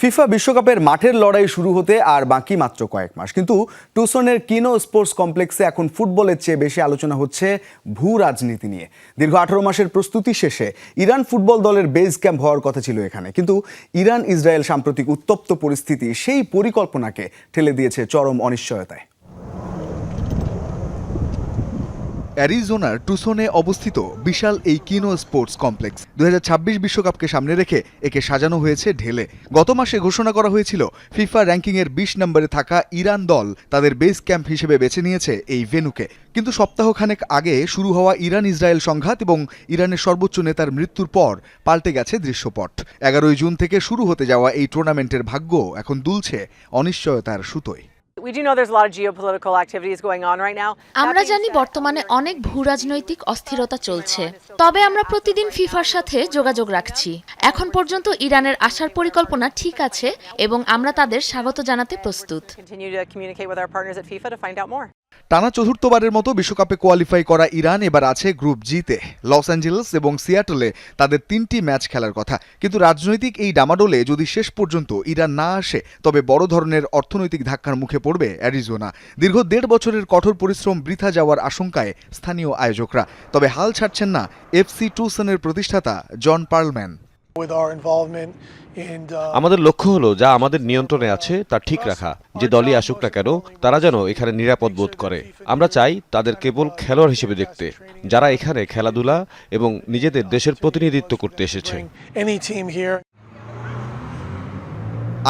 FIFA বিশ্বকাপের মাঠের লড়াই শুরু হতে আর বাকি মাত্র কয়েক মাস, কিন্তু টুসনের কিনো স্পোর্টস কমপ্লেক্সে এখন ফুটবলের চেয়ে বেশি আলোচনা হচ্ছে ভূ রাজনীতি নিয়ে। দীর্ঘ 18 মাসের প্রস্তুতি শেষে ইরান ফুটবল দলের বেস ক্যাম্প হওয়ার কথা ছিল এখানে, কিন্তু ইরান ইসরায়েল সাম্প্রতিক উত্তপ্ত পরিস্থিতি সেই পরিকল্পনাকে ঠেলে দিয়েছে চরম অনিশ্চয়তায়। অ্যারিজোনার টুসনে অবস্থিত বিশাল এই কিনো স্পোর্টস কমপ্লেক্স 2026 বিশ্বকাপকে সামনে রেখে একে সাজানো হয়েছে ঢেলে। গত মাসে ঘোষণা করা হয়েছিল ফিফা র্যাঙ্কিংয়ের 20 নম্বরে থাকা ইরান দল তাদের বেস ক্যাম্প হিসেবে বেছে নিয়েছে এই ভেন্যুকে। কিন্তু সপ্তাহখানেক আগে শুরু হওয়া ইরান ইসরায়েল সংঘাত এবং ইরানের সর্বোচ্চ নেতার মৃত্যুর পর পাল্টে গেছে দৃশ্যপট। 11 জুন থেকে শুরু হতে যাওয়া এই টুর্নামেন্টের ভাগ্য এখন দুলছে অনিশ্চয়তার সুতোয়। আমরা জানি বর্তমানে অনেক ভূরাজনৈতিক অস্থিরতা চলছে, তবে আমরা প্রতিদিন ফিফার সাথে যোগাযোগ রাখছি। এখন পর্যন্ত ইরানের আসার পরিকল্পনা ঠিক আছে এবং আমরা তাদের স্বাগত জানাতে প্রস্তুত। টানা চতুর্থবারের মতো বিশ্বকাপে কোয়ালিফাই করা ইরান এবার আছে গ্রুপ জিতে। লস অ্যাঞ্জেলেস এবং সিয়াটলে তাদের 3টি ম্যাচ খেলার কথা, কিন্তু রাজনৈতিক এই ডামাডোলে যদি শেষ পর্যন্ত ইরান না আসে তবে বড় ধরনের অর্থনৈতিক ধাক্কার মুখে পড়বে অ্যারিজোনা। দীর্ঘ 1.5 বছরের কঠোর পরিশ্রম বৃথা যাওয়ার আশঙ্কায় স্থানীয় আয়োজকরা, তবে হাল ছাড়ছেন না এফসি টুসনের প্রতিষ্ঠাতা জন পার্লম্যান। আমাদের লক্ষ্য হলো যা আমাদের নিয়ন্ত্রণে আছে তা ঠিক রাখা। যে দলই আসুক না কেন তারা যেন এখানে নিরাপদ বোধ করে। আমরা চাই তাদের কেবল খেলোয়াড় হিসেবে দেখতে, যারা এখানে খেলাধুলা এবং নিজেদের দেশের প্রতিনিধিত্ব করতে এসেছে।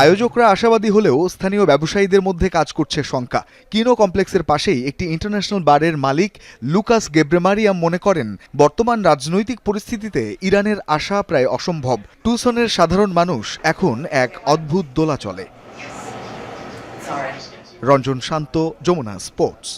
আয়োজকরা আশাবাদী হলেও স্থানীয় ব্যবসায়ীদের মধ্যে কাজ করছে শঙ্কা। কিনো কমপ্লেক্সের পাশেই একটি ইন্টারন্যাশনাল বারের মালিক লুকাস গেব্রেমারিয়াম মনে করেন বর্তমান রাজনৈতিক পরিস্থিতিতে ইরানের আসা প্রায় অসম্ভব। টুসনের সাধারণ মানুষ এখন এক অদ্ভুত দোলাচলে। রঞ্জন শান্ত, যমুনা স্পোর্টস।